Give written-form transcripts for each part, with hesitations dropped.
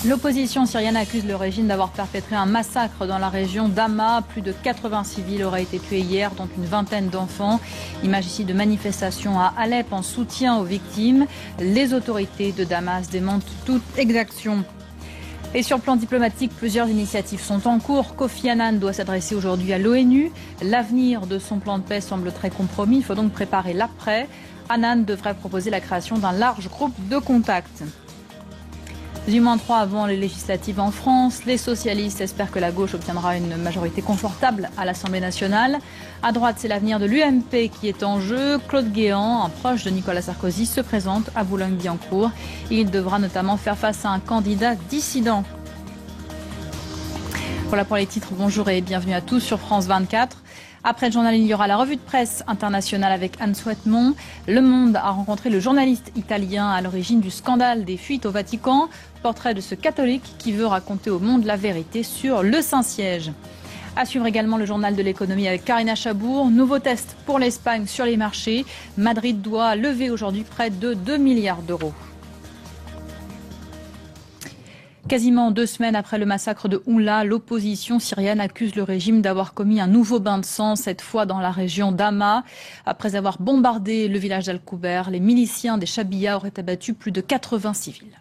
L'opposition syrienne accuse le régime d'avoir perpétré un massacre dans la région d'Hama. Plus de 80 civils auraient été tués hier, dont une vingtaine d'enfants. Image ici de manifestations à Alep en soutien aux victimes. Les autorités de Damas démentent toute exaction. Et sur le plan diplomatique, plusieurs initiatives sont en cours. Kofi Annan doit s'adresser aujourd'hui à l'ONU. L'avenir de son plan de paix semble très compromis. Il faut donc préparer l'après. Annan devrait proposer la création d'un large groupe de contacts. J-3 avant les législatives en France, les socialistes espèrent que la gauche obtiendra une majorité confortable à l'Assemblée nationale. À droite, c'est l'avenir de l'UMP qui est en jeu. Claude Guéant, un proche de Nicolas Sarkozy, se présente à Boulogne-Billancourt. Il devra notamment faire face à un candidat dissident. Voilà pour les titres, bonjour et bienvenue à tous sur France 24. Après le journal, il y aura la revue de presse internationale avec Anne Souhaitemont. Le Monde a rencontré le journaliste italien à l'origine du scandale des fuites au Vatican. Portrait de ce catholique qui veut raconter au monde la vérité sur le Saint-Siège. À suivre également le journal de l'économie avec Karina Chabour. Nouveau test pour l'Espagne sur les marchés. Madrid doit lever aujourd'hui près de 2 milliards d'euros. Quasiment 2 semaines après le massacre de Oula, l'opposition syrienne accuse le régime d'avoir commis un nouveau bain de sang, cette fois dans la région d'Hama. Après avoir bombardé le village d'Al-Kouber, les miliciens des Chabiyas auraient abattu plus de 80 civils.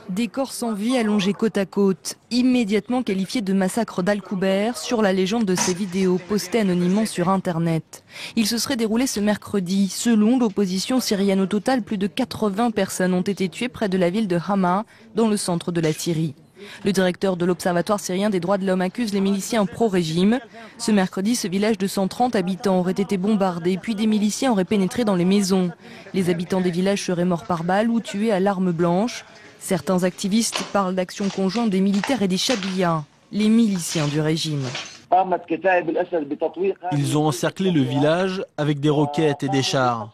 Des corps sans vie allongés côte à côte, immédiatement qualifiés de massacre d'Al-Kouber sur la légende de ces vidéos postées anonymement sur Internet. Il se serait déroulé ce mercredi. Selon l'opposition syrienne, au total, plus de 80 personnes ont été tuées près de la ville de Hama, dans le centre de la Syrie. Le directeur de l'Observatoire syrien des droits de l'homme accuse les miliciens pro-régime. Ce mercredi, ce village de 130 habitants aurait été bombardé, puis des miliciens auraient pénétré dans les maisons. Les habitants des villages seraient morts par balle ou tués à l'arme blanche. Certains activistes parlent d'actions conjointes des militaires et des Chabiyas, les miliciens du régime. Ils ont encerclé le village avec des roquettes et des chars.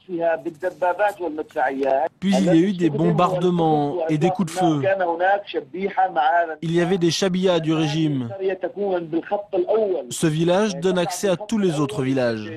Puis il y a eu des bombardements et des coups de feu. Il y avait des Chabiyas du régime. Ce village donne accès à tous les autres villages.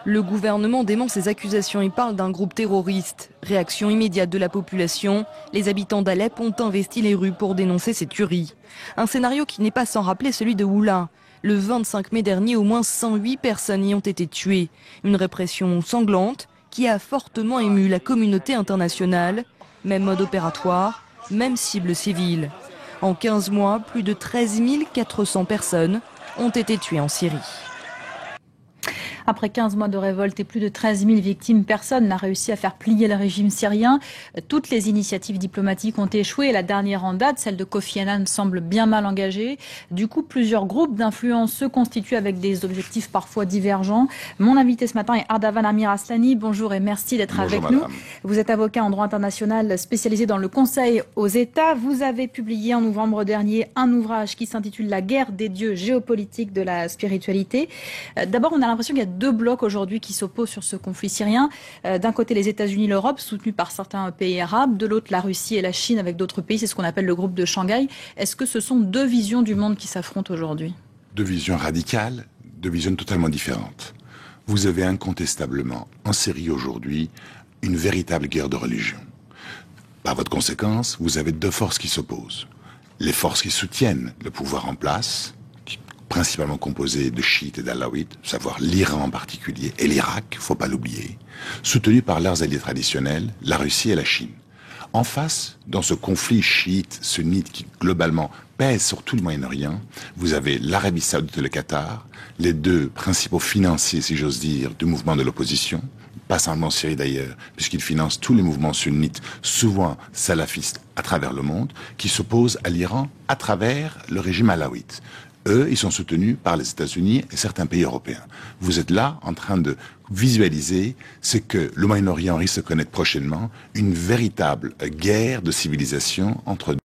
Le gouvernement dément ces accusations et parle d'un groupe terroriste. Réaction immédiate de la population, les habitants d'Alep ont investi les rues pour dénoncer ces tueries. Un scénario qui n'est pas sans rappeler celui de Oula. Le 25 mai dernier, au moins 108 personnes y ont été tuées. Une répression sanglante qui a fortement ému la communauté internationale. Même mode opératoire, même cible civile. En 15 mois, plus de 13 400 personnes ont été tuées en Syrie. Après 15 mois de révolte et plus de 13 000 victimes, personne n'a réussi à faire plier le régime syrien. Toutes les initiatives diplomatiques ont échoué. La dernière en date, celle de Kofi Annan, semble bien mal engagée. Du coup, plusieurs groupes d'influence se constituent avec des objectifs parfois divergents. Mon invité ce matin est Ardavan Amir Aslani. Bonjour et merci d'être avec nous. Vous êtes avocat en droit international spécialisé dans le conseil aux États. Vous avez publié en novembre dernier un ouvrage qui s'intitule « La guerre des dieux géopolitiques de la spiritualité ». D'abord, on a l'impression qu'il y a 2 blocs aujourd'hui qui s'opposent sur ce conflit syrien. D'un côté, les États-Unis, l'Europe, soutenus par certains pays arabes. De l'autre, la Russie et la Chine avec d'autres pays. C'est ce qu'on appelle le groupe de Shanghai. Est-ce que ce sont 2 visions du monde qui s'affrontent aujourd'hui? 2 visions radicales, 2 visions totalement différentes. Vous avez incontestablement en Syrie aujourd'hui une véritable guerre de religion. Par votre conséquence, vous avez 2 forces qui s'opposent. Les forces qui soutiennent le pouvoir en place, principalement composé de chiites et d'alaouites, savoir l'Iran en particulier, et l'Irak, faut pas l'oublier, soutenus par leurs alliés traditionnels, la Russie et la Chine. En face, dans ce conflit chiite-sunnite qui globalement pèse sur tout le Moyen-Orient, vous avez l'Arabie Saoudite et le Qatar, les 2 principaux financiers, si j'ose dire, du mouvement de l'opposition, pas seulement en Syrie d'ailleurs, puisqu'ils financent tous les mouvements sunnites, souvent salafistes à travers le monde, qui s'opposent à l'Iran à travers le régime alaouite. Eux, ils sont soutenus par les États-Unis et certains pays européens. Vous êtes là en train de visualiser ce que le Moyen-Orient risque de connaître prochainement, une véritable guerre de civilisation entre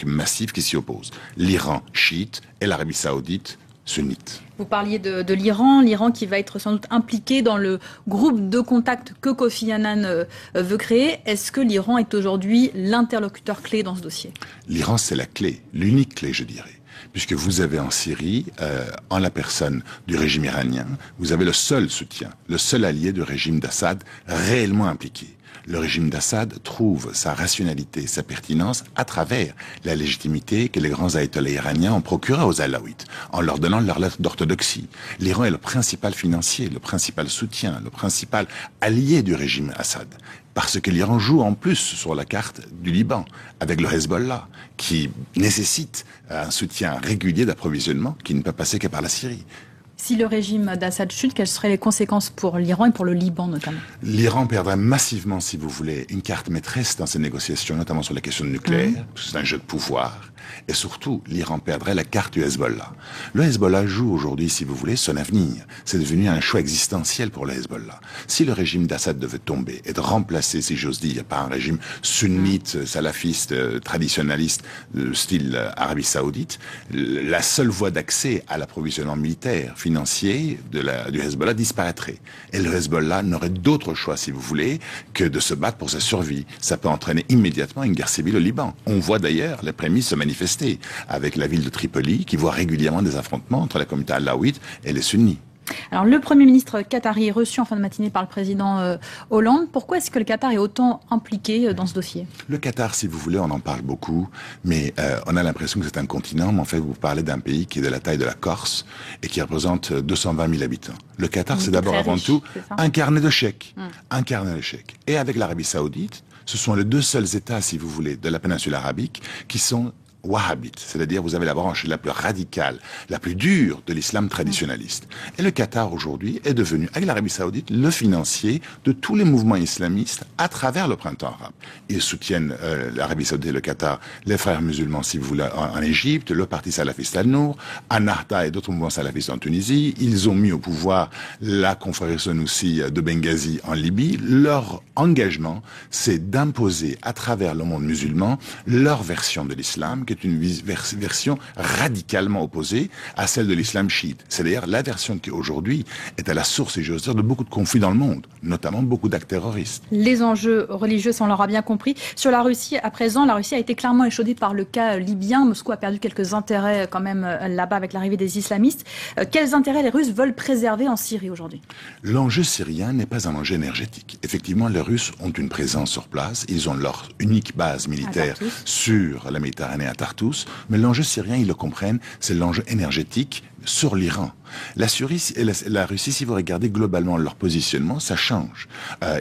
massifs qui s'y opposent. L'Iran chiite et l'Arabie Saoudite sunnite. Vous parliez de l'Iran qui va être sans doute impliqué dans le groupe de contact que Kofi Annan veut créer. Est-ce que l'Iran est aujourd'hui l'interlocuteur clé dans ce dossier? L'Iran, c'est la clé, l'unique clé, je dirais. Puisque vous avez en Syrie, en la personne du régime iranien, vous avez le seul soutien, le seul allié du régime d'Assad réellement impliqué. Le régime d'Assad trouve sa rationalité, sa pertinence à travers la légitimité que les grands ayatollahs iraniens ont procurée aux Alaouites, en leur donnant leur lettre d'orthodoxie. L'Iran est le principal financier, le principal soutien, le principal allié du régime Assad. Parce que l'Iran joue en plus sur la carte du Liban, avec le Hezbollah, qui nécessite un soutien régulier d'approvisionnement qui ne peut passer que par la Syrie. Si le régime d'Assad chute, quelles seraient les conséquences pour l'Iran et pour le Liban notamment? L'Iran perdrait massivement, si vous voulez, une carte maîtresse dans ces négociations, notamment sur la question nucléaire, parce que c'est un jeu de pouvoir. Et surtout, l'Iran perdrait la carte du Hezbollah. Le Hezbollah joue aujourd'hui, si vous voulez, son avenir. C'est devenu un choix existentiel pour le Hezbollah. Si le régime d'Assad devait tomber, être remplacé, si j'ose dire, par un régime sunnite, salafiste, traditionnaliste, style Arabie Saoudite, la seule voie d'accès à l'approvisionnement militaire, financier du Hezbollah disparaîtrait. Et le Hezbollah n'aurait d'autre choix, si vous voulez, que de se battre pour sa survie. Ça peut entraîner immédiatement une guerre civile au Liban. On voit d'ailleurs les prémices se manifester avec la ville de Tripoli qui voit régulièrement des affrontements entre la communauté alaouite et les sunnis. Alors le Premier ministre qatari est reçu en fin de matinée par le président Hollande. Pourquoi est-ce que le Qatar est autant impliqué dans ce dossier? Le Qatar, si vous voulez, on en parle beaucoup, mais on a l'impression que c'est un continent, mais en fait vous parlez d'un pays qui est de la taille de la Corse et qui représente 220 000 habitants. Le Qatar, c'est d'abord avant tout un carnet de chèques. Un carnet de chèques. Et avec l'Arabie Saoudite, ce sont les deux seuls États, si vous voulez, de la péninsule arabique qui sont wahhabites, c'est-à-dire vous avez la branche la plus radicale, la plus dure de l'islam traditionnaliste. Et le Qatar aujourd'hui est devenu, avec l'Arabie Saoudite, le financier de tous les mouvements islamistes à travers le printemps arabe. Ils soutiennent l'Arabie Saoudite et le Qatar, les frères musulmans, si vous voulez, en Égypte, le parti salafiste Al-Nour, Ennahda et d'autres mouvements salafistes en Tunisie. Ils ont mis au pouvoir la confrérie Senoussi de Benghazi en Libye. Leur engagement, c'est d'imposer à travers le monde musulman leur version de l'islam, qui est une version radicalement opposée à celle de l'islam chiite. C'est-à-dire la version qui aujourd'hui est à la source, si j'ose dire, de beaucoup de conflits dans le monde, notamment beaucoup d'actes terroristes. Les enjeux religieux, on l'aura bien compris. Sur la Russie, à présent, la Russie a été clairement échaudée par le cas libyen. Moscou a perdu quelques intérêts quand même là-bas avec l'arrivée des islamistes. Quels intérêts les Russes veulent préserver en Syrie aujourd'hui? L'enjeu syrien n'est pas un enjeu énergétique. Effectivement, les Russes ont une présence sur place. Ils ont leur unique base militaire sur la Méditerranée à Tartous, mais l'enjeu syrien, ils le comprennent, c'est l'enjeu énergétique sur l'Iran. La Russie, si vous regardez globalement leur positionnement, ça change.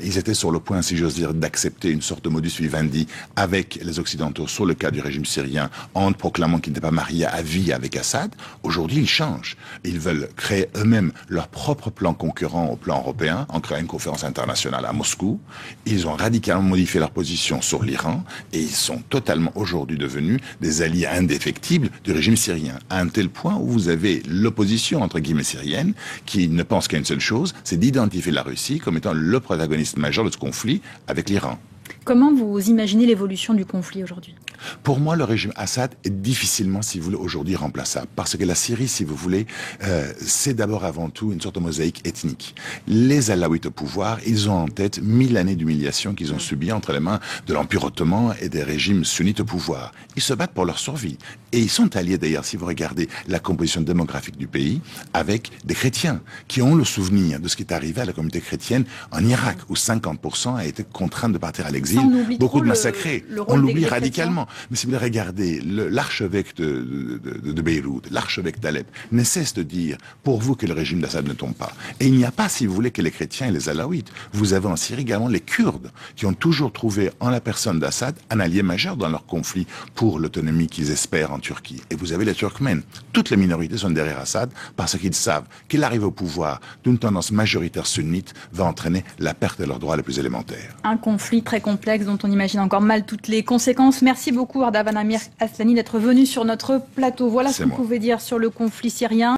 Ils étaient sur le point, si j'ose dire, d'accepter une sorte de modus vivendi avec les Occidentaux sur le cas du régime syrien, en proclamant qu'ils n'étaient pas mariés à vie avec Assad. Aujourd'hui, ils changent. Ils veulent créer eux-mêmes leur propre plan concurrent au plan européen, en créant une conférence internationale à Moscou. Ils ont radicalement modifié leur position sur l'Iran et ils sont totalement aujourd'hui devenus des alliés indéfectibles du régime syrien, à un tel point où vous avez l'opposition entre guillemets syrienne, qui ne pense qu'à une seule chose, c'est d'identifier la Russie comme étant le protagoniste majeur de ce conflit avec l'Iran. Comment vous imaginez l'évolution du conflit aujourd'hui? Pour moi, le régime Assad est difficilement, si vous voulez, aujourd'hui remplaçable. Parce que la Syrie, si vous voulez, c'est d'abord avant tout une sorte de mosaïque ethnique. Les Alaouites au pouvoir, ils ont en tête 1000 années d'humiliation qu'ils ont subies entre les mains de l'Empire ottoman et des régimes sunnites au pouvoir. Ils se battent pour leur survie. Et ils sont alliés d'ailleurs, si vous regardez la composition démographique du pays, avec des chrétiens qui ont le souvenir de ce qui est arrivé à la communauté chrétienne en Irak, où 50% a été contrainte de partir à l'exil, beaucoup de massacrés. On l'oublie radicalement. Mais si vous voulez regarder, l'archevêque de Beyrouth, l'archevêque d'Alep, ne cesse de dire, pour vous que le régime d'Assad ne tombe pas. Et il n'y a pas, si vous voulez, que les chrétiens et les Alaouites. Vous avez en Syrie également les Kurdes, qui ont toujours trouvé en la personne d'Assad un allié majeur dans leur conflit pour l'autonomie qu'ils espèrent en Turquie. Et vous avez les Turkmènes. Toutes les minorités sont derrière Assad parce qu'ils savent qu'il arrive au pouvoir d'une tendance majoritaire sunnite va entraîner la perte de leurs droits les plus élémentaires. Un conflit très complexe dont on imagine encore mal toutes les conséquences. Merci beaucoup Ardavan Amir Aslani d'être venu sur notre plateau. Voilà ce que vous pouvez dire sur le conflit syrien.